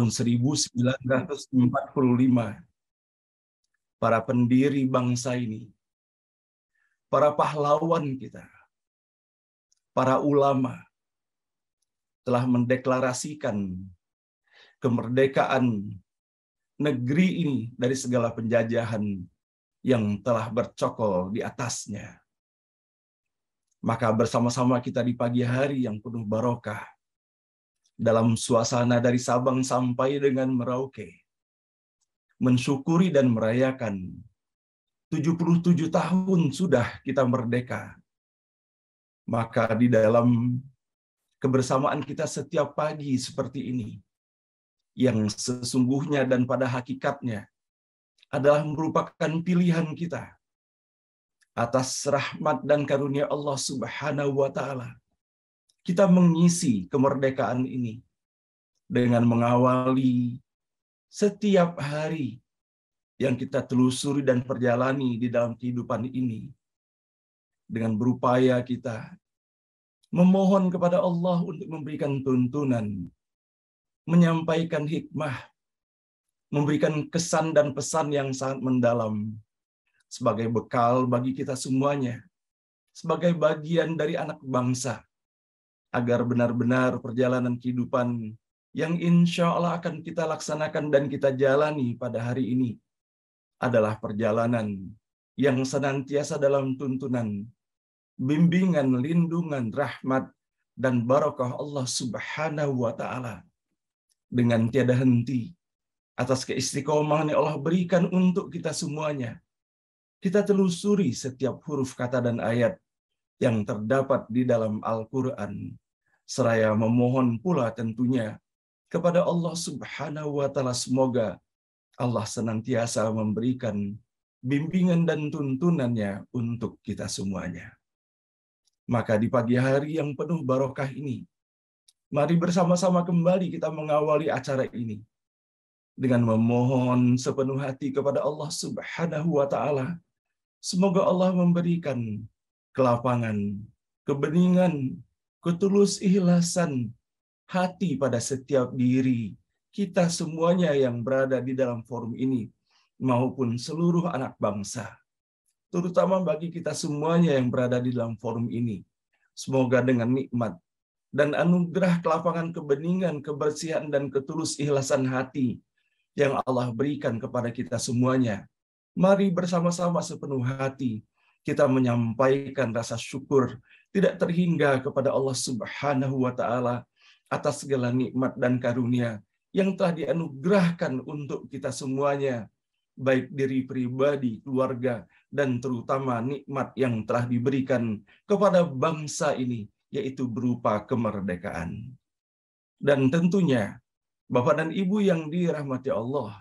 tahun 1945, para pendiri bangsa ini, para pahlawan kita, para ulama telah mendeklarasikan kemerdekaan negeri ini dari segala penjajahan yang telah bercokol di atasnya. Maka bersama-sama kita di pagi hari yang penuh barokah, dalam suasana dari Sabang sampai dengan Merauke, mensyukuri dan merayakan 77 tahun sudah kita merdeka. Maka di dalam kebersamaan kita setiap pagi seperti ini, yang sesungguhnya dan pada hakikatnya adalah merupakan pilihan kita atas rahmat dan karunia Allah Subhanahu wa Ta'ala, kita mengisi kemerdekaan ini dengan mengawali setiap hari yang kita telusuri dan perjalani di dalam kehidupan ini, dengan berupaya kita memohon kepada Allah untuk memberikan tuntunan, menyampaikan hikmah, memberikan kesan dan pesan yang sangat mendalam sebagai bekal bagi kita semuanya, sebagai bagian dari anak bangsa, agar benar-benar perjalanan kehidupan yang insya Allah akan kita laksanakan dan kita jalani pada hari ini adalah perjalanan yang senantiasa dalam tuntunan, bimbingan, lindungan, rahmat, dan barakah Allah Subhanahu wa Ta'ala, dengan tiada henti atas keistiqomahan yang Allah berikan untuk kita semuanya. Kita telusuri setiap huruf kata dan ayat yang terdapat di dalam Al-Quran, seraya memohon pula tentunya kepada Allah Subhanahu wa Ta'ala, semoga Allah senantiasa memberikan bimbingan dan tuntunannya untuk kita semuanya. Maka di pagi hari yang penuh barokah ini, mari bersama-sama kembali kita mengawali acara ini dengan memohon sepenuh hati kepada Allah Subhanahu wa Ta'ala. Semoga Allah memberikan kelapangan, kebeningan, ketulus ikhlasan hati pada setiap diri kita semuanya yang berada di dalam forum ini, maupun seluruh anak bangsa, terutama bagi kita semuanya yang berada di dalam forum ini. Semoga dengan nikmat dan anugerah kelapangan, kebeningan, kebersihan, dan ketulus ikhlasan hati yang Allah berikan kepada kita semuanya, mari bersama-sama sepenuh hati kita menyampaikan rasa syukur tidak terhingga kepada Allah Subhanahu wa Ta'ala atas segala nikmat dan karunia yang telah dianugerahkan untuk kita semuanya, baik diri pribadi, keluarga, dan terutama nikmat yang telah diberikan kepada bangsa ini, yaitu berupa kemerdekaan. Dan tentunya, Bapak dan Ibu yang dirahmati Allah,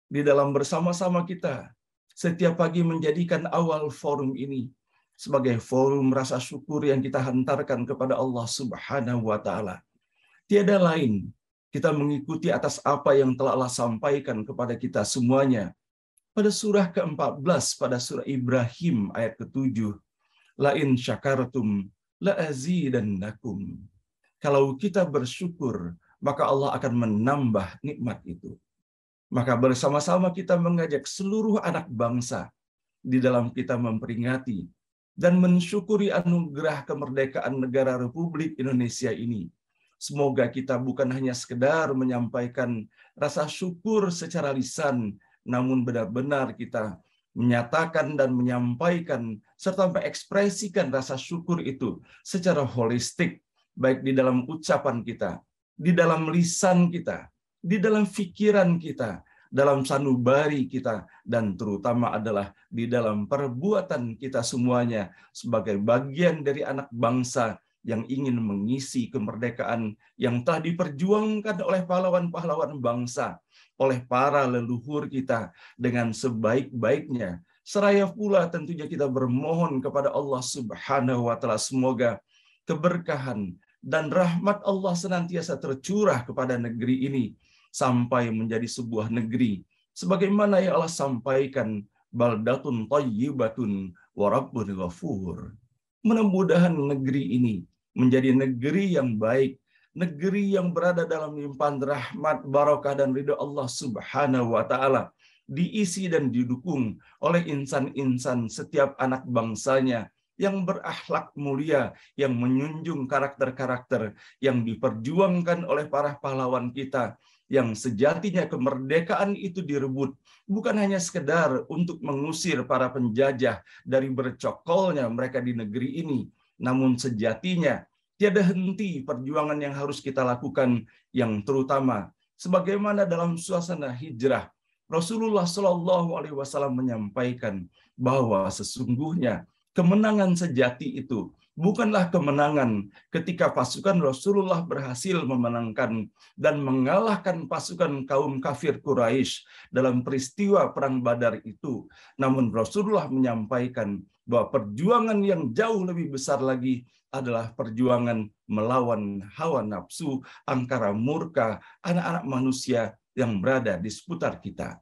di dalam bersama-sama kita setiap pagi menjadikan awal forum ini sebagai forum rasa syukur yang kita hantarkan kepada Allah Subhanahu wa Ta'ala. Tiada lain, kita mengikuti atas apa yang telah Allah sampaikan kepada kita semuanya pada surah ke-14, pada surah Ibrahim ayat ke-7. La in syakartum la azidannakum. Kalau kita bersyukur, maka Allah akan menambah nikmat itu. Maka bersama-sama kita mengajak seluruh anak bangsa di dalam kita memperingati dan mensyukuri anugerah kemerdekaan negara Republik Indonesia ini. Semoga kita bukan hanya sekedar menyampaikan rasa syukur secara lisan, namun benar-benar kita menyatakan dan menyampaikan serta mengekspresikan rasa syukur itu secara holistik, baik di dalam ucapan kita, di dalam lisan kita, di dalam pikiran kita, dalam sanubari kita, dan terutama adalah di dalam perbuatan kita semuanya sebagai bagian dari anak bangsa yang ingin mengisi kemerdekaan yang telah diperjuangkan oleh pahlawan-pahlawan bangsa, oleh para leluhur kita dengan sebaik-baiknya. Seraya pula tentunya kita bermohon kepada Allah Subhanahu wa Ta'ala, semoga keberkahan dan rahmat Allah senantiasa tercurah kepada negeri ini sampai menjadi sebuah negeri sebagaimana yang Allah sampaikan, baldatun thayyibatun wa rabbun ghafur. Mudah-mudahan negeri ini menjadi negeri yang baik negeri yang berada dalam limpahan rahmat, barakah, dan ridha Allah Subhanahu wa Ta'ala, diisi dan didukung oleh insan-insan setiap anak bangsanya yang berakhlak mulia, yang menjunjung karakter-karakter yang diperjuangkan oleh para pahlawan kita, yang sejatinya kemerdekaan itu direbut bukan hanya sekedar untuk mengusir para penjajah dari bercokolnya mereka di negeri ini, namun sejatinya tiada henti perjuangan yang harus kita lakukan, yang terutama sebagaimana dalam suasana hijrah Rasulullah Shallallahu Alaihi Wasallam menyampaikan bahwa sesungguhnya kemenangan sejati itu bukanlah kemenangan ketika pasukan Rasulullah berhasil memenangkan dan mengalahkan pasukan kaum kafir Quraisy dalam peristiwa Perang Badar itu. Namun Rasulullah menyampaikan bahwa perjuangan yang jauh lebih besar lagi adalah perjuangan melawan hawa nafsu, angkara murka anak-anak manusia yang berada di seputar kita.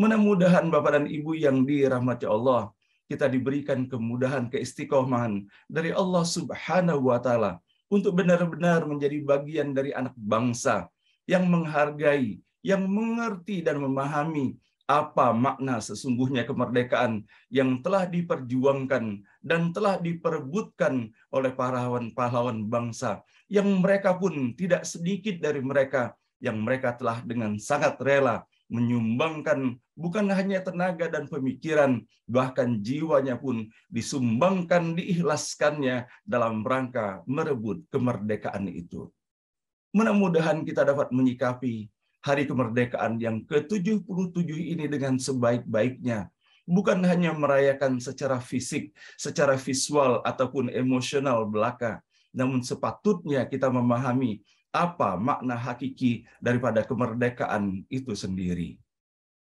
Mudah-mudahan Bapak dan Ibu yang dirahmati Allah, kita diberikan kemudahan, keistiqomahan dari Allah Subhanahu wa Ta'ala untuk benar-benar menjadi bagian dari anak bangsa yang menghargai, yang mengerti dan memahami apa makna sesungguhnya kemerdekaan yang telah diperjuangkan dan telah diperebutkan oleh pahlawan-pahlawan bangsa, yang mereka pun tidak sedikit dari mereka yang mereka telah dengan sangat rela menyumbangkan bukan hanya tenaga dan pemikiran, bahkan jiwanya pun disumbangkan, diikhlaskannya dalam rangka merebut kemerdekaan itu. Mudah-mudahan kita dapat menyikapi hari kemerdekaan yang ke-77 ini dengan sebaik-baiknya. Bukan hanya merayakan secara fisik, secara visual, ataupun emosional belaka, namun sepatutnya kita memahami apa makna hakiki daripada kemerdekaan itu sendiri.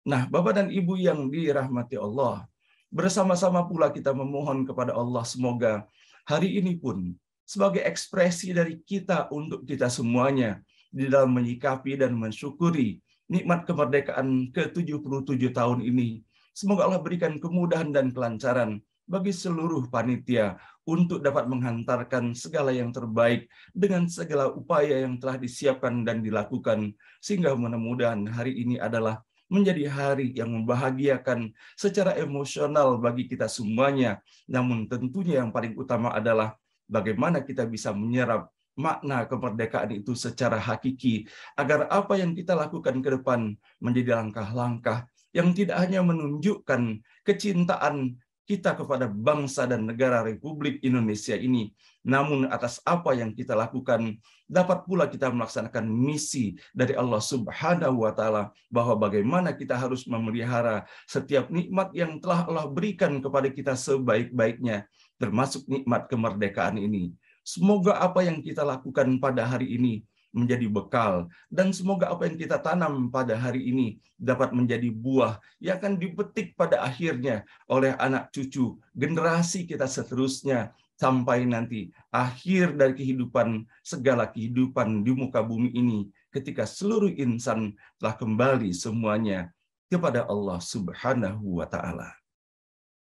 Nah, Bapak dan Ibu yang dirahmati Allah, bersama-sama pula kita memohon kepada Allah semoga hari ini pun sebagai ekspresi dari kita untuk kita semuanya di dalam menyikapi dan mensyukuri nikmat kemerdekaan ke-77 tahun ini. Semoga Allah berikan kemudahan dan kelancaran bagi seluruh panitia untuk dapat menghantarkan segala yang terbaik dengan segala upaya yang telah disiapkan dan dilakukan, sehingga mudah-mudahan hari ini adalah menjadi hari yang membahagiakan secara emosional bagi kita semuanya. Namun tentunya yang paling utama adalah bagaimana kita bisa menyerap makna kemerdekaan itu secara hakiki, agar apa yang kita lakukan ke depan menjadi langkah-langkah yang tidak hanya menunjukkan kecintaan kita kepada bangsa dan negara Republik Indonesia ini, namun atas apa yang kita lakukan dapat pula kita melaksanakan misi dari Allah Subhanahu wa Ta'ala, bahwa bagaimana kita harus memelihara setiap nikmat yang telah Allah berikan kepada kita sebaik-baiknya, termasuk nikmat kemerdekaan ini. Semoga apa yang kita lakukan pada hari ini menjadi bekal, dan semoga apa yang kita tanam pada hari ini dapat menjadi buah yang akan dipetik pada akhirnya oleh anak cucu generasi kita seterusnya, sampai nanti akhir dari kehidupan, segala kehidupan di muka bumi ini, ketika seluruh insan telah kembali semuanya kepada Allah Subhanahu wa Ta'ala.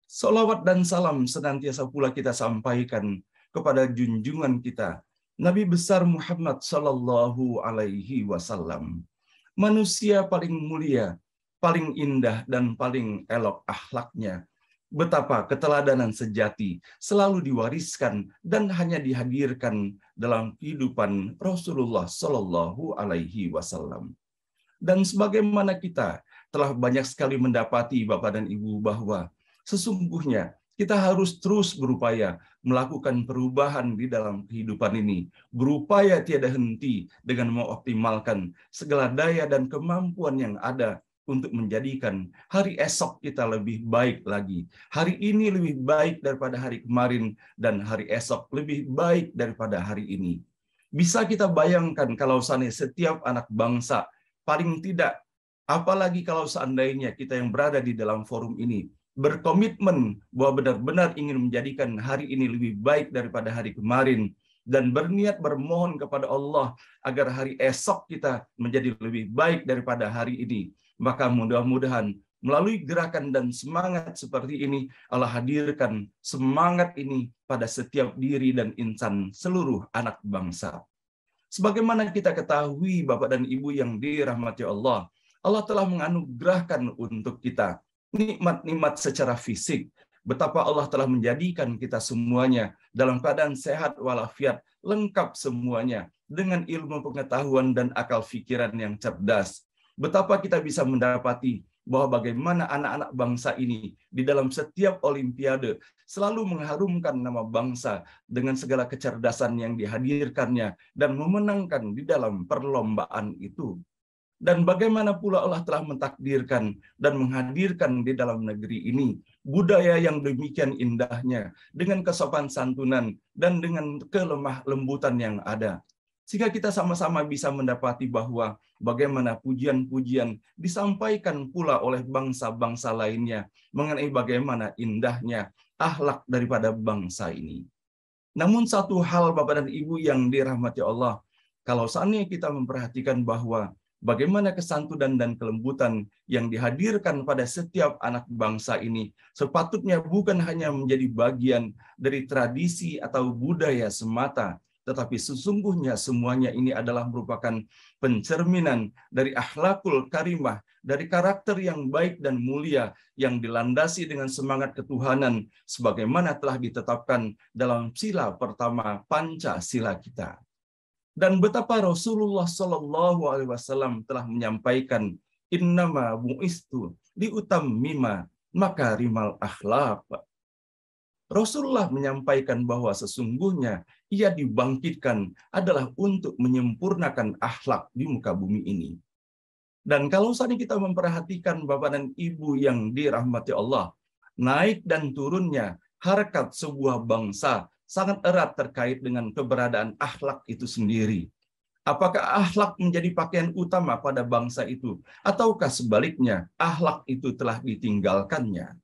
Salawat dan salam senantiasa pula kita sampaikan kepada junjungan kita Nabi besar Muhammad Sallallahu Alaihi Wasallam, manusia paling mulia, paling indah, dan paling elok akhlaknya. Betapa keteladanan sejati selalu diwariskan dan hanya dihadirkan dalam kehidupan Rasulullah Sallallahu Alaihi Wasallam. Dan sebagaimana kita telah banyak sekali mendapati Bapak dan Ibu bahwa sesungguhnya kita harus terus berupaya melakukan perubahan di dalam kehidupan ini, berupaya tiada henti dengan mengoptimalkan segala daya dan kemampuan yang ada untuk menjadikan hari esok kita lebih baik lagi. Hari ini lebih baik daripada hari kemarin, dan hari esok lebih baik daripada hari ini. Bisa kita bayangkan kalau seandainya setiap anak bangsa, paling tidak, apalagi kalau seandainya kita yang berada di dalam forum ini, berkomitmen bahwa benar-benar ingin menjadikan hari ini lebih baik daripada hari kemarin, dan berniat bermohon kepada Allah agar hari esok kita menjadi lebih baik daripada hari ini, maka mudah-mudahan melalui gerakan dan semangat seperti ini, Allah hadirkan semangat ini pada setiap diri dan insan seluruh anak bangsa. Sebagaimana kita ketahui Bapak dan Ibu yang dirahmati Allah, Allah telah menganugerahkan untuk kita nikmat-nikmat secara fisik. Betapa Allah telah menjadikan kita semuanya dalam keadaan sehat walafiat, lengkap semuanya, dengan ilmu pengetahuan dan akal pikiran yang cerdas. Betapa kita bisa mendapati bahwa bagaimana anak-anak bangsa ini di dalam setiap olimpiade selalu mengharumkan nama bangsa dengan segala kecerdasan yang dihadirkannya dan memenangkan di dalam perlombaan itu. Dan bagaimana pula Allah telah mentakdirkan dan menghadirkan di dalam negeri ini budaya yang demikian indahnya, dengan kesopan santunan dan dengan kelemah lembutan yang ada. Sehingga kita sama-sama bisa mendapati bahwa bagaimana pujian-pujian disampaikan pula oleh bangsa-bangsa lainnya mengenai bagaimana indahnya akhlak daripada bangsa ini. Namun satu hal Bapak dan Ibu yang dirahmati Allah, kalau seandainya kita memperhatikan bahwa bagaimana kesantunan dan kelembutan yang dihadirkan pada setiap anak bangsa ini sepatutnya bukan hanya menjadi bagian dari tradisi atau budaya semata, tetapi sesungguhnya semuanya ini adalah merupakan pencerminan dari akhlakul karimah, dari karakter yang baik dan mulia yang dilandasi dengan semangat ketuhanan sebagaimana telah ditetapkan dalam sila pertama Pancasila kita. Dan betapa Rasulullah Shallallahu Alaihi Wasallam telah menyampaikan, innama bu'istu liutammima makarimal akhlaq. Rasulullah menyampaikan bahwa sesungguhnya ia dibangkitkan adalah untuk menyempurnakan akhlak di muka bumi ini. Dan kalau saat ini kita memperhatikan Bapak dan Ibu yang dirahmati Allah, naik dan turunnya harkat sebuah bangsa sangat erat terkait dengan keberadaan akhlak itu sendiri. Apakah akhlak menjadi pakaian utama pada bangsa itu, ataukah sebaliknya akhlak itu telah ditinggalkannya?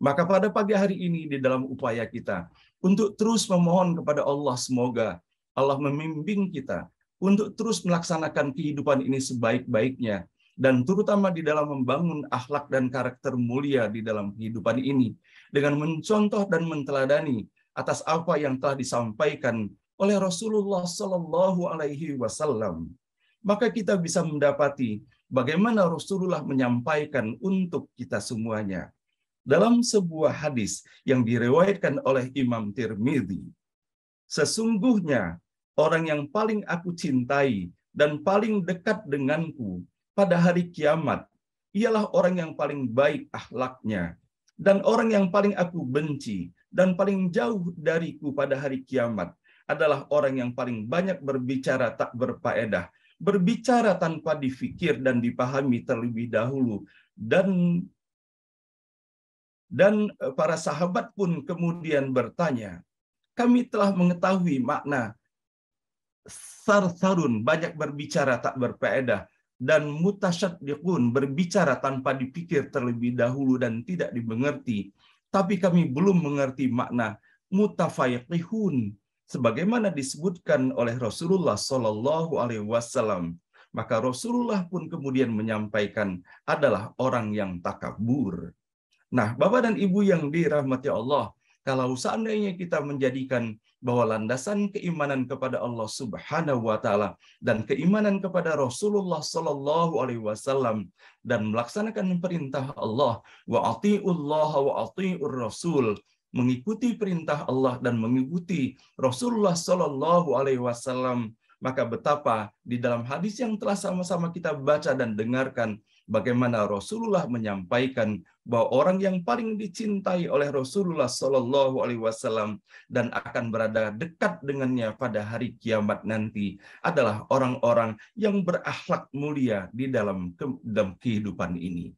Maka pada pagi hari ini di dalam upaya kita untuk terus memohon kepada Allah, semoga Allah membimbing kita untuk terus melaksanakan kehidupan ini sebaik-baiknya, dan terutama di dalam membangun akhlak dan karakter mulia di dalam kehidupan ini dengan mencontoh dan menteladani atas apa yang telah disampaikan oleh Rasulullah Shallallahu Alaihi Wasallam. Maka kita bisa mendapati bagaimana Rasulullah menyampaikan untuk kita semuanya dalam sebuah hadis yang diriwayatkan oleh Imam Tirmidzi. Sesungguhnya orang yang paling aku cintai dan paling dekat denganku pada hari kiamat ialah orang yang paling baik akhlaknya, dan orang yang paling aku benci dan paling jauh dariku pada hari kiamat adalah orang yang paling banyak berbicara tak berfaedah, berbicara tanpa difikir dan dipahami terlebih dahulu. Dan para sahabat pun kemudian bertanya, kami telah mengetahui makna sarsarun, banyak berbicara tak berfaedah, dan mutasyaddiqun, berbicara tanpa dipikir terlebih dahulu dan tidak dimengerti. Tapi kami belum mengerti makna mutafaqihun sebagaimana disebutkan oleh Rasulullah Shallallahu Alaihi Wasallam. Maka Rasulullah pun kemudian menyampaikan adalah orang yang takabur. Nah, Bapak dan Ibu yang dirahmati Allah, kalau seandainya kita menjadikan bahwa landasan keimanan kepada Allah Subhanahu wa taala dan keimanan kepada Rasulullah Shallallahu alaihi wasallam dan melaksanakan perintah Allah, wa atiullaha wa atiur rasul, mengikuti perintah Allah dan mengikuti Rasulullah Shallallahu alaihi wasallam, maka betapa di dalam hadis yang telah sama-sama kita baca dan dengarkan bagaimana Rasulullah menyampaikan bahwa orang yang paling dicintai oleh Rasulullah Shallallahu Alaihi Wasallam dan akan berada dekat dengannya pada hari kiamat nanti adalah orang-orang yang berakhlak mulia di dalam kehidupan ini.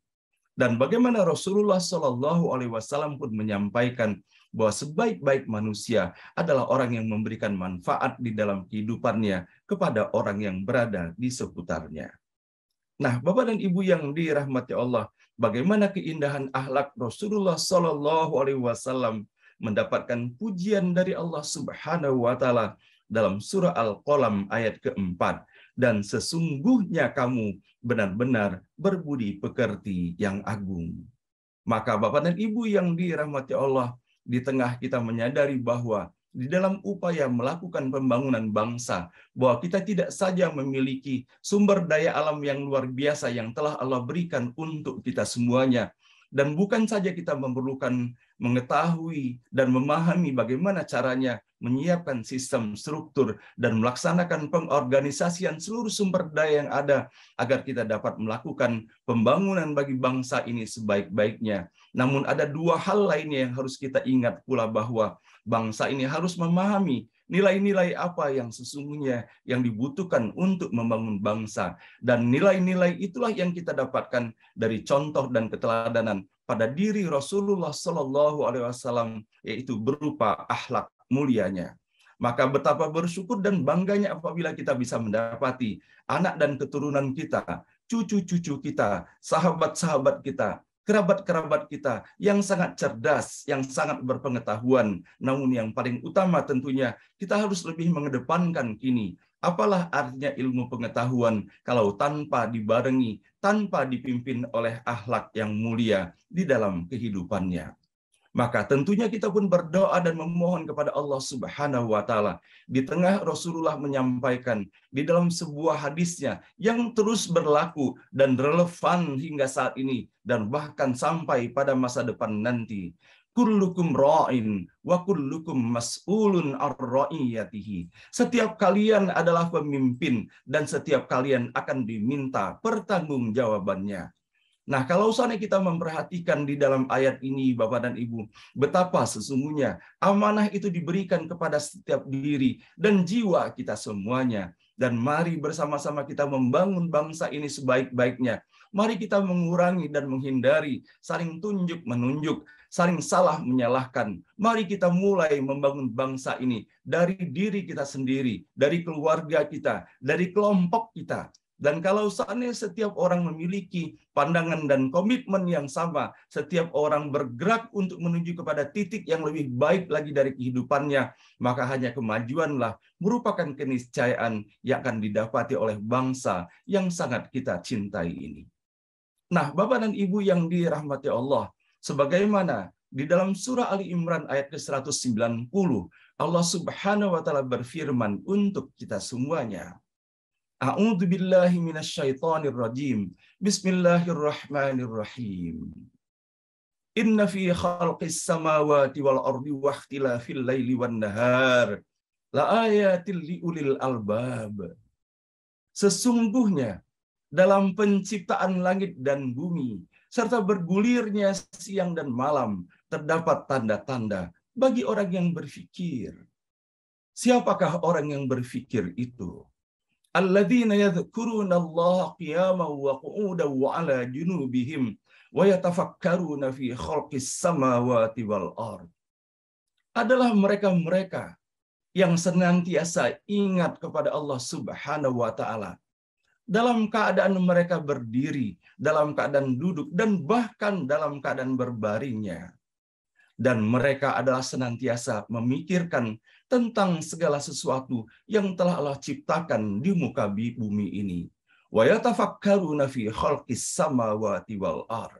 Dan bagaimana Rasulullah Shallallahu Alaihi Wasallam pun menyampaikan bahwa sebaik-baik manusia adalah orang yang memberikan manfaat di dalam kehidupannya kepada orang yang berada di seputarnya. Nah, Bapak dan Ibu yang dirahmati Allah, bagaimana keindahan akhlak Rasulullah Shallallahu Alaihi Wasallam mendapatkan pujian dari Allah Subhanahu Wa Taala dalam surah Al-Qalam ayat keempat. Dan sesungguhnya kamu benar-benar berbudi pekerti yang agung. Maka Bapak dan Ibu yang dirahmati Allah, di tengah kita menyadari bahwa di dalam upaya melakukan pembangunan bangsa, bahwa kita tidak saja memiliki sumber daya alam yang luar biasa yang telah Allah berikan untuk kita semuanya, dan bukan saja kita memerlukan mengetahui dan memahami bagaimana caranya menyiapkan sistem struktur dan melaksanakan pengorganisasian seluruh sumber daya yang ada agar kita dapat melakukan pembangunan bagi bangsa ini sebaik-baiknya. Namun ada dua hal lainnya yang harus kita ingat pula, bahwa bangsa ini harus memahami nilai-nilai apa yang sesungguhnya yang dibutuhkan untuk membangun bangsa. Dan nilai-nilai itulah yang kita dapatkan dari contoh dan keteladanan pada diri Rasulullah Shallallahu Alaihi Wasallam, yaitu berupa akhlak mulianya. Maka betapa bersyukur dan bangganya apabila kita bisa mendapati anak dan keturunan kita, cucu-cucu kita, sahabat-sahabat kita, kerabat-kerabat kita yang sangat cerdas, yang sangat berpengetahuan. Namun yang paling utama tentunya kita harus lebih mengedepankan kini. Apalah artinya ilmu pengetahuan kalau tanpa dibarengi, tanpa dipimpin oleh akhlak yang mulia di dalam kehidupannya. Maka tentunya kita pun berdoa dan memohon kepada Allah Subhanahu wa Ta'ala. Di tengah Rasulullah menyampaikan di dalam sebuah hadisnya yang terus berlaku dan relevan hingga saat ini dan bahkan sampai pada masa depan nanti. Kullukum ra'in wa kullukum mas'ulun ar-ra'iyatihi. Setiap kalian adalah pemimpin dan setiap kalian akan diminta pertanggungjawabannya. Nah, kalau seandainya kita memperhatikan di dalam ayat ini, Bapak dan Ibu, betapa sesungguhnya amanah itu diberikan kepada setiap diri dan jiwa kita semuanya. Dan mari bersama-sama kita membangun bangsa ini sebaik-baiknya. Mari kita mengurangi dan menghindari saling tunjuk-menunjuk, saling salah menyalahkan. Mari kita mulai membangun bangsa ini dari diri kita sendiri, dari keluarga kita, dari kelompok kita. Dan kalau seandainya setiap orang memiliki pandangan dan komitmen yang sama, setiap orang bergerak untuk menuju kepada titik yang lebih baik lagi dari kehidupannya, maka hanya kemajuanlah merupakan keniscayaan yang akan didapati oleh bangsa yang sangat kita cintai ini. Nah, Bapak dan Ibu yang dirahmati Allah, sebagaimana di dalam surah Ali Imran ayat ke-190, Allah Subhanahu wa Ta'ala berfirman untuk kita semuanya. A'udzu billahi minasyaitonir rajim. Bismillahirrahmanirrahim. Inna fi khalqis samawati wal ardi wa ikhtilafil laili wan nahar la ayatil liulil albab. Sesungguhnya dalam penciptaan langit dan bumi serta bergulirnya siang dan malam terdapat tanda-tanda bagi orang yang berfikir. Siapakah orang yang berfikir itu? Alladzina yadhkuruna Allah qiyaman wa qu'udan wa 'ala junubihim wa yatafakkaruna fi khalqis samawati wal ard. Adalah mereka-mereka yang senantiasa ingat kepada Allah Subhanahu wa Ta'ala dalam keadaan mereka berdiri, dalam keadaan duduk, dan bahkan dalam keadaan berbaringnya. Dan mereka adalah senantiasa memikirkan tentang segala sesuatu yang telah Allah ciptakan di muka bumi ini. Wa yatafakkaruna fi khalqis samawati wal ard.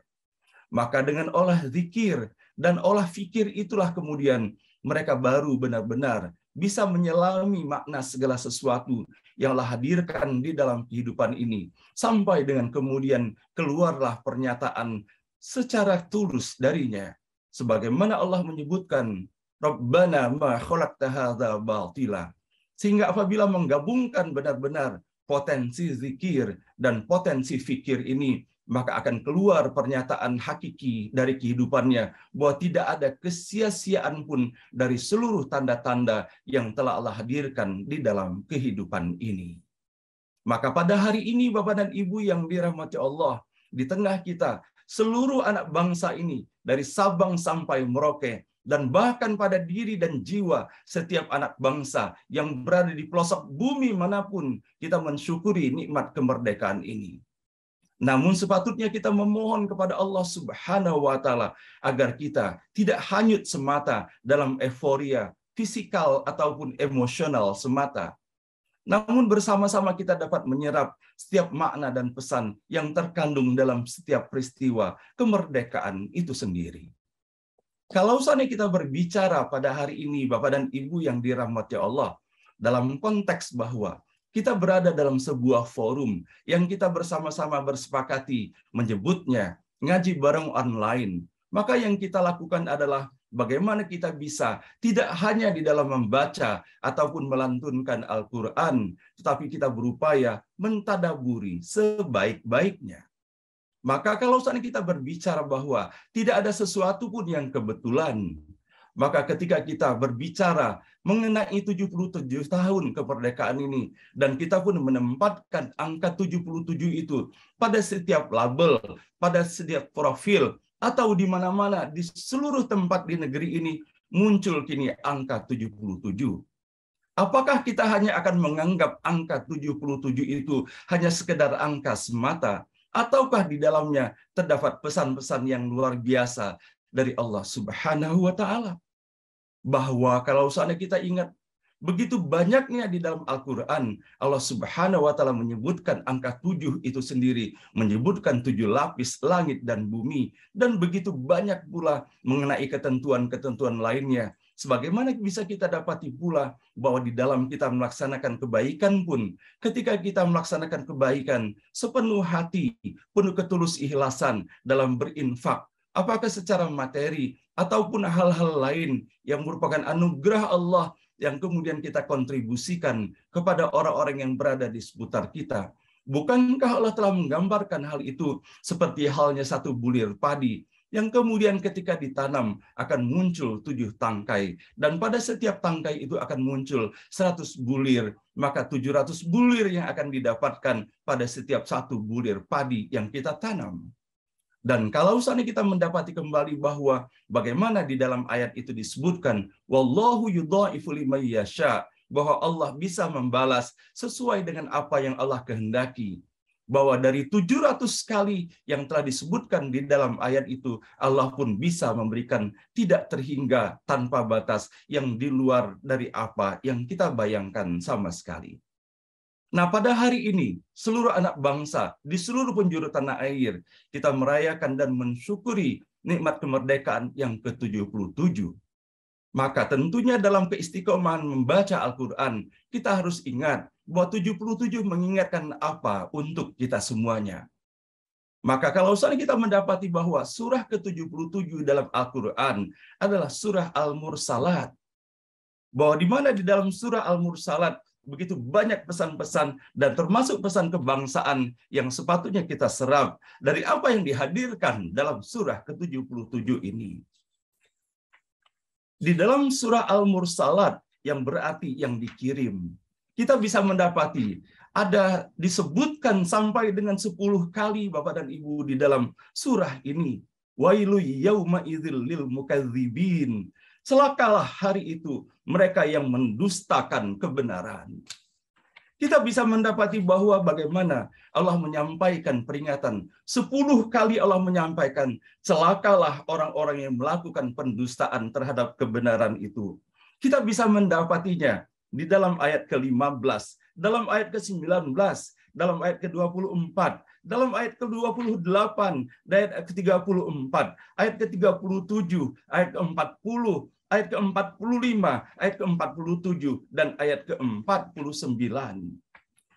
Maka dengan olah zikir dan olah fikir itulah kemudian mereka baru benar-benar bisa menyelami makna segala sesuatu yang Allah hadirkan di dalam kehidupan ini. Sampai dengan kemudian keluarlah pernyataan secara tulus darinya. Sebagaimana Allah menyebutkan, Rabbana ma khalaqta hadza batila. Sehingga apabila menggabungkan benar-benar potensi zikir dan potensi fikir ini, maka akan keluar pernyataan hakiki dari kehidupannya bahwa tidak ada kesia-siaan pun dari seluruh tanda-tanda yang telah Allah hadirkan di dalam kehidupan ini. Maka pada hari ini Bapak dan Ibu yang dirahmati Allah, di tengah kita seluruh anak bangsa ini dari Sabang sampai Merauke, dan bahkan pada diri dan jiwa setiap anak bangsa yang berada di pelosok bumi manapun, kita mensyukuri nikmat kemerdekaan ini. Namun sepatutnya kita memohon kepada Allah Subhanahu wa Ta'ala agar kita tidak hanyut semata dalam euforia fisikal ataupun emosional semata. Namun bersama-sama kita dapat menyerap setiap makna dan pesan yang terkandung dalam setiap peristiwa kemerdekaan itu sendiri. Kalau seandainya kita berbicara pada hari ini, Bapak dan Ibu yang dirahmati Allah, dalam konteks bahwa kita berada dalam sebuah forum yang kita bersama-sama bersepakati menyebutnya ngaji bareng online, maka yang kita lakukan adalah bagaimana kita bisa tidak hanya di dalam membaca ataupun melantunkan Al-Quran, tetapi kita berupaya mentadaburi sebaik-baiknya. Maka kalau seandainya kita berbicara bahwa tidak ada sesuatu pun yang kebetulan, maka ketika kita berbicara mengenai 77 tahun kemerdekaan ini, dan kita pun menempatkan angka 77 itu pada setiap label, pada setiap profil, atau di mana-mana, di seluruh tempat di negeri ini, muncul kini angka 77. Apakah kita hanya akan menganggap angka 77 itu hanya sekedar angka semata, ataukah di dalamnya terdapat pesan-pesan yang luar biasa dari Allah Subhanahu wa Ta'ala? Bahwa kalau seandainya kita ingat, begitu banyaknya di dalam Al-Quran, Allah Subhanahu wa Ta'ala menyebutkan angka 7 itu sendiri, menyebutkan 7 lapis langit dan bumi, dan begitu banyak pula mengenai ketentuan-ketentuan lainnya. Sebagaimana bisa kita dapati pula bahwa di dalam kita melaksanakan kebaikan pun, ketika kita melaksanakan kebaikan sepenuh hati, penuh ketulus ikhlasan dalam berinfak, apakah secara materi ataupun hal-hal lain yang merupakan anugerah Allah yang kemudian kita kontribusikan kepada orang-orang yang berada di seputar kita. Bukankah Allah telah menggambarkan hal itu seperti halnya satu bulir padi yang kemudian ketika ditanam akan muncul 7 tangkai, dan pada setiap tangkai itu akan muncul 100 bulir, maka 700 bulir yang akan didapatkan pada setiap satu bulir padi yang kita tanam. Dan kalau seandainya kita mendapati kembali bahwa bagaimana di dalam ayat itu disebutkan wallahu yudha'ifu liman yasha, bahwa Allah bisa membalas sesuai dengan apa yang Allah kehendaki. Bahwa dari 700 kali yang telah disebutkan di dalam ayat itu, Allah pun bisa memberikan tidak terhingga tanpa batas yang di luar dari apa yang kita bayangkan sama sekali. Nah, pada hari ini, seluruh anak bangsa di seluruh penjuru tanah air, kita merayakan dan mensyukuri nikmat kemerdekaan yang ke-77. Maka tentunya dalam keistiqomahan membaca Al-Quran, kita harus ingat bahwa 77 mengingatkan apa untuk kita semuanya. Maka kalau seandainya kita mendapati bahwa surah ke-77 dalam Al-Quran adalah surah Al-Mursalat, bahwa di mana di dalam surah Al-Mursalat begitu banyak pesan-pesan dan termasuk pesan kebangsaan yang sepatutnya kita serap dari apa yang dihadirkan dalam surah ke-77 ini. Di dalam surah Al-Mursalat yang berarti yang dikirim, kita bisa mendapati ada disebutkan sampai dengan 10 kali Bapak dan Ibu di dalam surah ini. Wailu yauma idzil lil mukadzibin. Celakalah hari itu mereka yang mendustakan kebenaran. Kita bisa mendapati bahwa bagaimana Allah menyampaikan peringatan. 10 kali Allah menyampaikan, celakalah orang-orang yang melakukan pendustaan terhadap kebenaran itu. Kita bisa mendapatinya di dalam ayat ke-15, dalam ayat ke-19, dalam ayat ke-24, dalam ayat ke-28, ayat ke-34, ayat ke-37, ayat ke-40, ayat ke-45, ayat ke-47, dan ayat ke-49.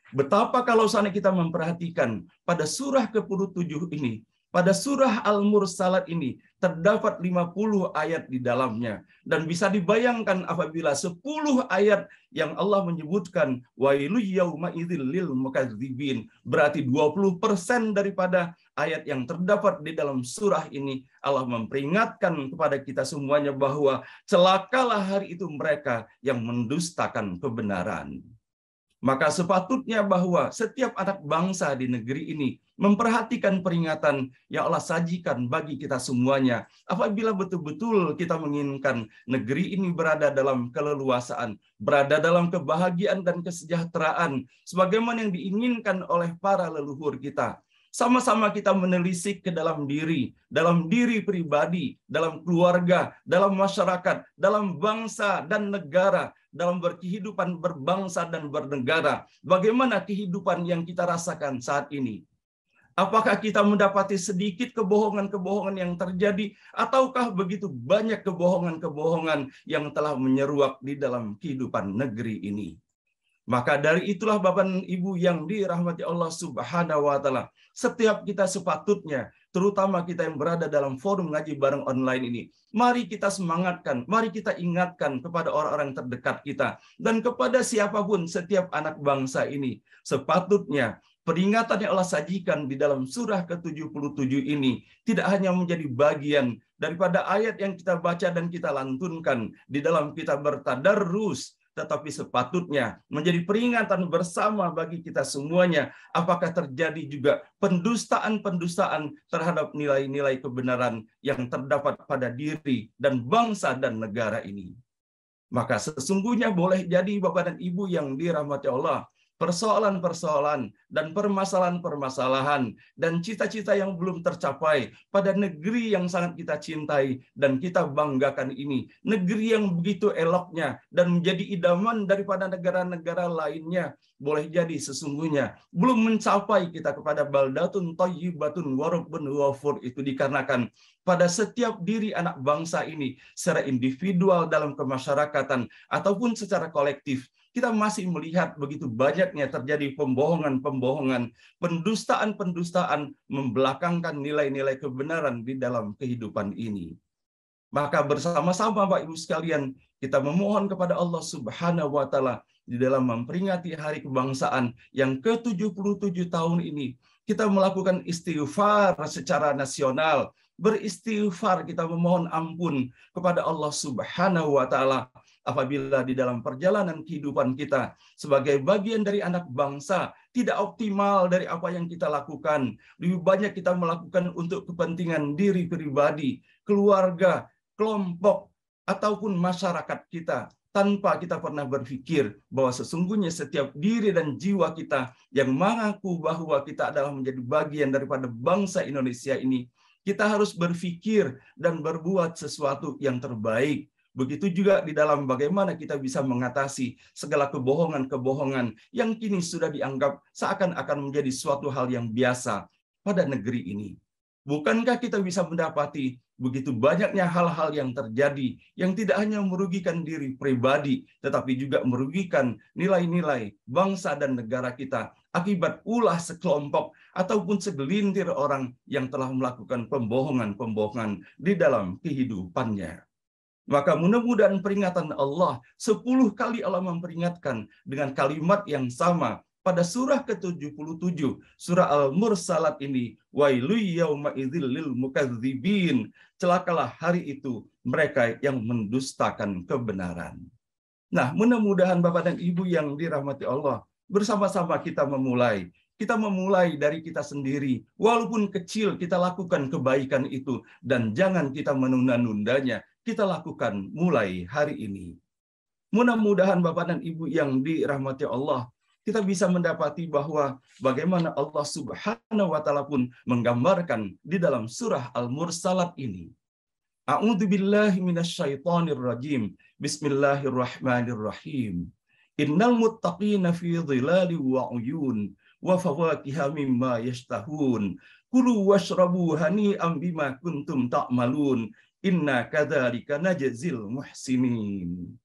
Betapa kalau seandainya kita memperhatikan pada surah ke-47 ini, pada surah Al-Mursalat ini, terdapat 50 ayat di dalamnya. Dan bisa dibayangkan apabila 10 ayat yang Allah menyebutkan, wailu yauma idzil lil mukadzibin, berarti 20% daripada ayat yang terdapat di dalam surah ini, Allah memperingatkan kepada kita semuanya bahwa celakalah hari itu mereka yang mendustakan kebenaran. Maka sepatutnya bahwa setiap anak bangsa di negeri ini memperhatikan peringatan yang Allah sajikan bagi kita semuanya. Apabila betul-betul kita menginginkan negeri ini berada dalam keleluasaan, berada dalam kebahagiaan dan kesejahteraan, sebagaimana yang diinginkan oleh para leluhur kita. Sama-sama kita menelisik ke dalam diri pribadi, dalam keluarga, dalam masyarakat, dalam bangsa dan negara, dalam berkehidupan berbangsa dan bernegara. Bagaimana kehidupan yang kita rasakan saat ini? Apakah kita mendapati sedikit kebohongan-kebohongan yang terjadi, ataukah begitu banyak kebohongan-kebohongan yang telah menyeruak di dalam kehidupan negeri ini? Maka dari itulah Bapak dan Ibu yang dirahmati Allah Subhanahu wa taala, setiap kita sepatutnya, terutama kita yang berada dalam forum ngaji bareng online ini, mari kita semangatkan, mari kita ingatkan kepada orang-orang terdekat kita dan kepada siapapun setiap anak bangsa ini, sepatutnya peringatan yang Allah sajikan di dalam surah ke-77 ini tidak hanya menjadi bagian daripada ayat yang kita baca dan kita lantunkan di dalam kita bertadarrus, tetapi sepatutnya menjadi peringatan bersama bagi kita semuanya, apakah terjadi juga pendustaan-pendustaan terhadap nilai-nilai kebenaran yang terdapat pada diri dan bangsa dan negara ini. Maka sesungguhnya boleh jadi Bapak dan Ibu yang dirahmati Allah, persoalan-persoalan dan permasalahan-permasalahan dan cita-cita yang belum tercapai pada negeri yang sangat kita cintai dan kita banggakan ini, negeri yang begitu eloknya dan menjadi idaman daripada negara-negara lainnya, boleh jadi sesungguhnya belum mencapai kita kepada baldatun thayyibatun wa rabbun ghafur, itu dikarenakan pada setiap diri anak bangsa ini secara individual dalam kemasyarakatan ataupun secara kolektif, kita masih melihat begitu banyaknya terjadi pembohongan-pembohongan, pendustaan-pendustaan, membelakangkan nilai-nilai kebenaran di dalam kehidupan ini. Maka bersama-sama Bapak Ibu sekalian, kita memohon kepada Allah Subhanahu wa taala di dalam memperingati Hari Kebangsaan yang ke-77 tahun ini, kita melakukan istighfar secara nasional, beristighfar, kita memohon ampun kepada Allah Subhanahu wa taala apabila di dalam perjalanan kehidupan kita sebagai bagian dari anak bangsa tidak optimal dari apa yang kita lakukan. Lebih banyak kita melakukan untuk kepentingan diri pribadi, keluarga, kelompok, ataupun masyarakat kita, tanpa kita pernah berpikir bahwa sesungguhnya setiap diri dan jiwa kita yang mengaku bahwa kita adalah menjadi bagian daripada bangsa Indonesia ini, kita harus berpikir dan berbuat sesuatu yang terbaik. Begitu juga di dalam bagaimana kita bisa mengatasi segala kebohongan-kebohongan yang kini sudah dianggap seakan-akan menjadi suatu hal yang biasa pada negeri ini. Bukankah kita bisa mendapati begitu banyaknya hal-hal yang terjadi yang tidak hanya merugikan diri pribadi, tetapi juga merugikan nilai-nilai bangsa dan negara kita akibat ulah sekelompok ataupun segelintir orang yang telah melakukan pembohongan-pembohongan di dalam kehidupannya. Maka mudah-mudahan peringatan Allah, 10 kali Allah memperingatkan dengan kalimat yang sama pada surah ke-77, surah Al-Mursalat ini, wailu yauma idzil lil mukadzibin, celakalah hari itu mereka yang mendustakan kebenaran. Nah, mudah-mudahan Bapak dan Ibu yang dirahmati Allah, bersama-sama kita memulai. Kita memulai dari kita sendiri, walaupun kecil kita lakukan kebaikan itu, dan jangan kita menunda-nundanya, kita lakukan mulai hari ini. Mudah-mudahan Bapak dan Ibu yang dirahmati Allah, kita bisa mendapati bahwa bagaimana Allah Subhanahu wa taala pun menggambarkan di dalam surah Al-Mursalat ini. A'udzubillahi minasyaitonir rajim. Bismillahirrahmanirrahim. Innal muttaqina fi dhilali wa 'uyun wa fawakiha mimma yashtahun. Kulu washrabu hani'an bima kuntum ta'malun. Inna kadzalika najzil muhsinin.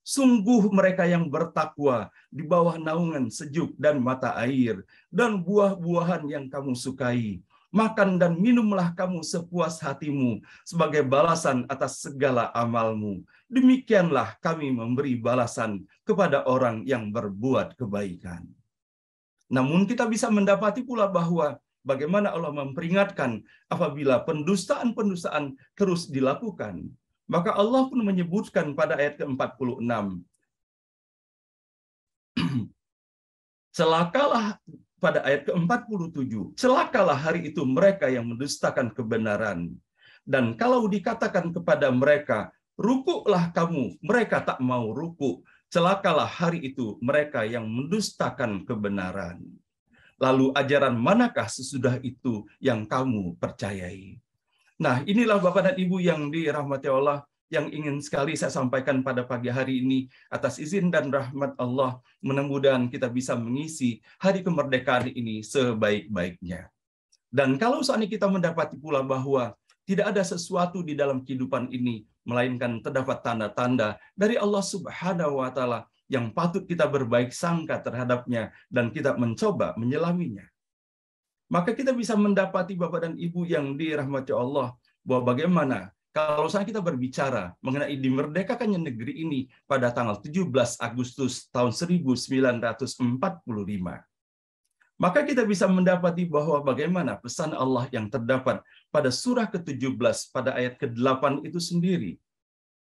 Sungguh mereka yang bertakwa di bawah naungan sejuk dan mata air dan buah-buahan yang kamu sukai. Makan dan minumlah kamu sepuas hatimu sebagai balasan atas segala amalmu. Demikianlah kami memberi balasan kepada orang yang berbuat kebaikan. Namun kita bisa mendapati pula bahwa bagaimana Allah memperingatkan apabila pendustaan-pendustaan terus dilakukan. Maka Allah pun menyebutkan pada ayat ke-46. Celakalah pada ayat ke-47. Celakalah hari itu mereka yang mendustakan kebenaran. Dan kalau dikatakan kepada mereka, rukuklah kamu, mereka tak mau rukuk. Celakalah hari itu mereka yang mendustakan kebenaran. Lalu ajaran manakah sesudah itu yang kamu percayai? Nah, inilah Bapak dan Ibu yang dirahmati Allah, yang ingin sekali saya sampaikan pada pagi hari ini. Atas izin dan rahmat Allah, mudah-mudahan kita bisa mengisi hari kemerdekaan ini sebaik-baiknya. Dan kalau seandainya kita mendapati pula bahwa tidak ada sesuatu di dalam kehidupan ini, melainkan terdapat tanda-tanda dari Allah Subhanahu wa Ta'ala yang patut kita berbaik sangka terhadapnya dan kita mencoba menyelaminya. Maka kita bisa mendapati Bapak dan Ibu yang dirahmati Allah, bahwa bagaimana kalau saya kita berbicara mengenai dimerdekakannya negeri ini pada tanggal 17 Agustus tahun 1945. Maka kita bisa mendapati bahwa bagaimana pesan Allah yang terdapat pada surah ke-17 pada ayat ke-8 itu sendiri.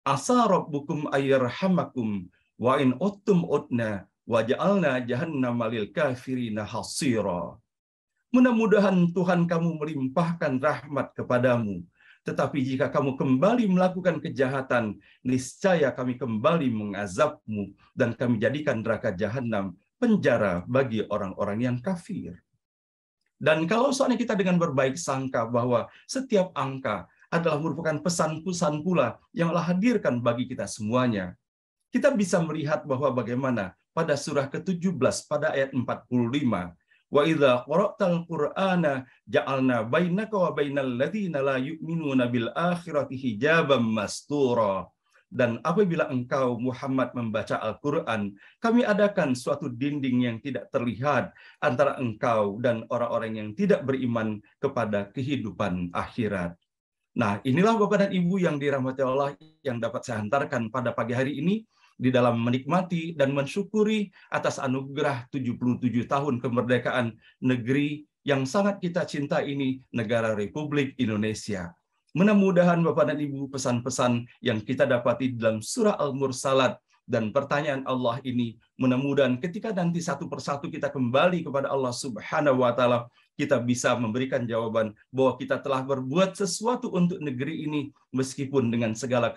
Asa rabbukum ayyarhamakum wa in uttum utna wa ja'alna jahannama lil kafirina hasira. Mudah-mudahan Tuhan kamu melimpahkan rahmat kepadamu. Tetapi jika kamu kembali melakukan kejahatan, niscaya kami kembali mengazabmu dan kami jadikan neraka jahanam penjara bagi orang-orang yang kafir. Dan kalau soalnya kita dengan berbaik sangka bahwa setiap angka adalah merupakan pesan-pesan pula yang Allah hadirkan bagi kita semuanya, kita bisa melihat bahwa bagaimana pada surah ke-17 pada ayat 45, wa idza qara'tal qur'ana ja'alna bainaka wa bainal ladzina la yu'minuna bil akhirati hijaban mastura. Dan apabila engkau Muhammad membaca Al-Quran, kami adakan suatu dinding yang tidak terlihat antara engkau dan orang-orang yang tidak beriman kepada kehidupan akhirat. Nah, inilah Bapak dan Ibu yang dirahmati Allah yang dapat saya hantarkan pada pagi hari ini di dalam menikmati dan mensyukuri atas anugerah 77 tahun kemerdekaan negeri yang sangat kita cinta ini, negara Republik Indonesia. Mudah-mudahan Bapak dan Ibu pesan-pesan yang kita dapati dalam surah Al-Mursalat dan pertanyaan Allah ini, mudah-mudahan ketika nanti satu persatu kita kembali kepada Allah Subhanahu wa Ta'ala, kita bisa memberikan jawaban bahwa kita telah berbuat sesuatu untuk negeri ini meskipun dengan segala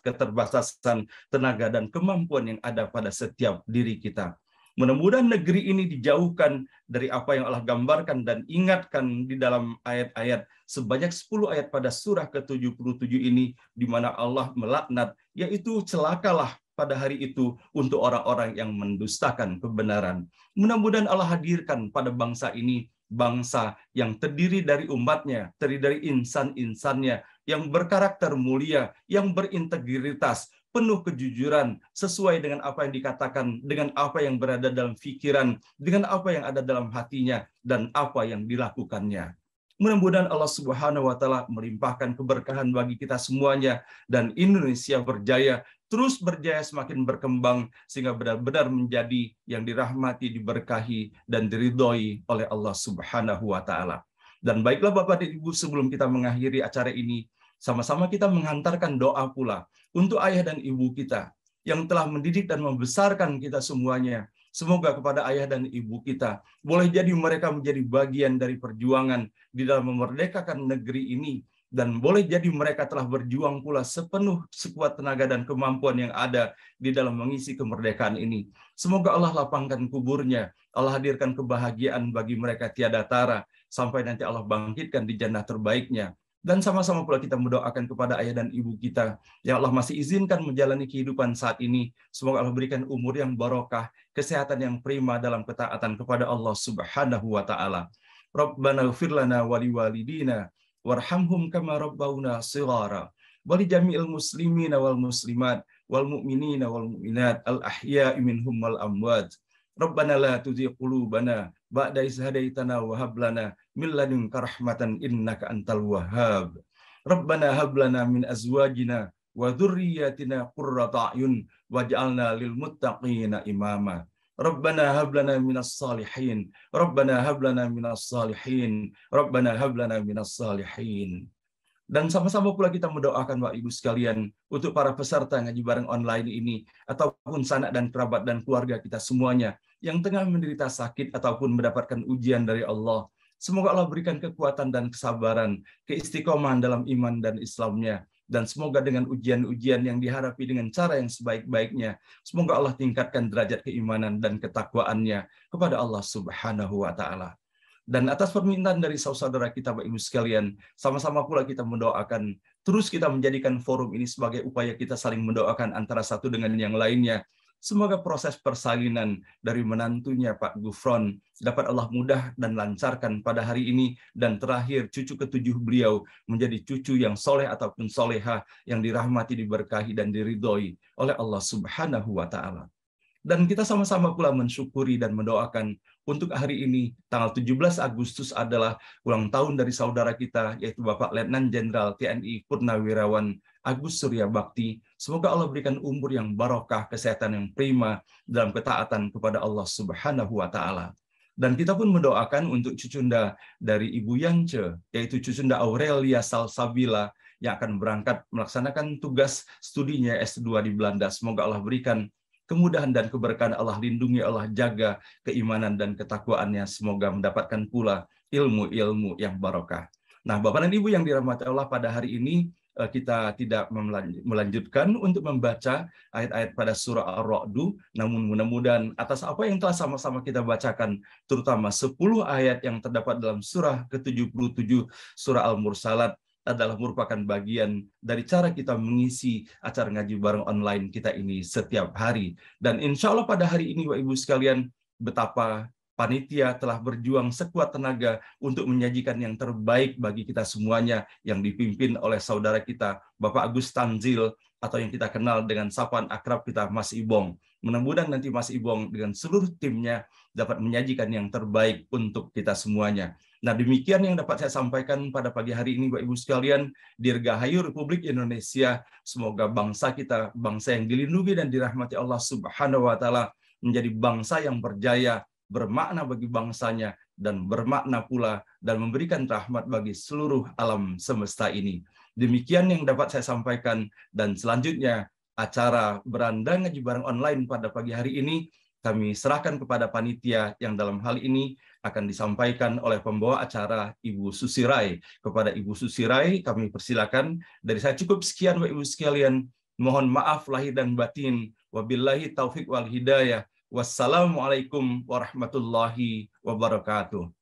keterbatasan tenaga dan kemampuan yang ada pada setiap diri kita. Mudah-mudahan negeri ini dijauhkan dari apa yang Allah gambarkan dan ingatkan di dalam ayat-ayat sebanyak 10 ayat pada surah ke-77 ini, di mana Allah melaknat, yaitu celakalah pada hari itu untuk orang-orang yang mendustakan kebenaran. Mudah-mudahan Allah hadirkan pada bangsa ini bangsa yang terdiri dari umatnya, terdiri dari insan-insannya yang berkarakter mulia, yang berintegritas, penuh kejujuran, sesuai dengan apa yang dikatakan, dengan apa yang berada dalam pikiran, dengan apa yang ada dalam hatinya, dan apa yang dilakukannya. Mudah-mudahan Allah Subhanahu wa Ta'ala melimpahkan keberkahan bagi kita semuanya, dan Indonesia berjaya, terus berjaya semakin berkembang, sehingga benar-benar menjadi yang dirahmati, diberkahi, dan diridhoi oleh Allah Subhanahu wa Ta'ala. Dan baiklah Bapak dan Ibu, sebelum kita mengakhiri acara ini, sama-sama kita menghantarkan doa pula untuk ayah dan ibu kita yang telah mendidik dan membesarkan kita semuanya. Semoga kepada ayah dan ibu kita, boleh jadi mereka menjadi bagian dari perjuangan di dalam memerdekakan negeri ini, dan boleh jadi mereka telah berjuang pula sepenuh sekuat tenaga dan kemampuan yang ada di dalam mengisi kemerdekaan ini. Semoga Allah lapangkan kuburnya, Allah hadirkan kebahagiaan bagi mereka tiada tara, sampai nanti Allah bangkitkan di jannah terbaiknya. Dan sama-sama pula kita mendoakan kepada ayah dan ibu kita yang Allah masih izinkan menjalani kehidupan saat ini. Semoga Allah berikan umur yang barokah, kesehatan yang prima dalam ketaatan kepada Allah Subhanahu wa Ta'ala. Rabbana ighfir lana wa liwalidina warhamhum kama rabbauna shighara wa li jami'il muslimina wal muslimat wal mu'minina wal mu'minat al ahya'i minhum wal amwat. Rabbana la tuzigh qulubana ba'da idh hadaitana wa hab lana min ladunka rahmatan innaka antal wahhab. Rabbana hab lana min azwajina wa dzurriyyatina qurrata a'yun waj'alna lil muttaqina imama. Rabbana hab lana minas salihin. Rabbana hab lana minas salihin. Rabbana hab lana minas salihin. Dan sama-sama pula kita mendoakan Bapak Ibu sekalian untuk para peserta ngaji bareng online ini, ataupun sanak dan kerabat dan keluarga kita semuanya yang tengah menderita sakit ataupun mendapatkan ujian dari Allah. Semoga Allah berikan kekuatan dan kesabaran, keistiqomahan dalam iman dan Islamnya. Dan semoga dengan ujian-ujian yang dihadapi dengan cara yang sebaik-baiknya, semoga Allah tingkatkan derajat keimanan dan ketakwaannya kepada Allah Subhanahu wa Ta'ala. Dan atas permintaan dari saudara kita Bapak Ibu sekalian, sama-sama pula kita mendoakan, terus kita menjadikan forum ini sebagai upaya kita saling mendoakan antara satu dengan yang lainnya, Semoga proses persalinan dari menantunya Pak Gufron dapat Allah mudah dan lancarkan pada hari ini, dan terakhir cucu ketujuh beliau menjadi cucu yang soleh ataupun soleha, yang dirahmati, diberkahi, dan diridhoi oleh Allah Subhanahu wa Ta'ala. Dan kita sama-sama pula mensyukuri dan mendoakan untuk hari ini, tanggal 17 Agustus adalah ulang tahun dari saudara kita, yaitu Bapak Letnan Jenderal TNI Purnawirawan Agus Surya Bakti. Semoga Allah berikan umur yang barokah, kesehatan yang prima dalam ketaatan kepada Allah Subhanahu wa Ta'ala. Dan kita pun mendoakan untuk cucunda dari Ibu Yance, yaitu cucunda Aurelia Salsabila, yang akan berangkat melaksanakan tugas studinya S2 di Belanda. Semoga Allah berikan kemudahan dan keberkahan, Allah lindungi, Allah jaga keimanan dan ketakwaannya. Semoga mendapatkan pula ilmu-ilmu yang barokah. Nah, Bapak dan Ibu yang dirahmati Allah, pada hari ini kita tidak melanjutkan untuk membaca ayat-ayat pada surah Ar-Ra'du, namun mudah-mudahan atas apa yang telah sama-sama kita bacakan, terutama 10 ayat yang terdapat dalam surah ke-77, surah Al-Mursalat, adalah merupakan bagian dari cara kita mengisi acara ngaji bareng online kita ini setiap hari. Dan insya Allah pada hari ini, Bapak Ibu sekalian, betapa panitia telah berjuang sekuat tenaga untuk menyajikan yang terbaik bagi kita semuanya, yang dipimpin oleh saudara kita, Bapak Agus Tanzil, atau yang kita kenal dengan sapaan akrab kita, Mas Ibong. Mudah-mudahan nanti Mas Ibong dengan seluruh timnya dapat menyajikan yang terbaik untuk kita semuanya. Nah, demikian yang dapat saya sampaikan pada pagi hari ini, Bapak Ibu sekalian. Dirgahayu Republik Indonesia. Semoga bangsa kita, bangsa yang dilindungi dan dirahmati Allah Subhanahu wa Ta'ala, menjadi bangsa yang berjaya, bermakna bagi bangsanya, dan bermakna pula dan memberikan rahmat bagi seluruh alam semesta ini. Demikian yang dapat saya sampaikan, dan selanjutnya acara beranda ngaji bareng online pada pagi hari ini kami serahkan kepada panitia, yang dalam hal ini akan disampaikan oleh pembawa acara Ibu Susirai. Kepada Ibu Susirai kami persilakan. Dari saya cukup sekian, Bapak Ibu sekalian. Mohon maaf lahir dan batin. Wabillahi taufik wal hidayah. Wassalamualaikum warahmatullahi wabarakatuh.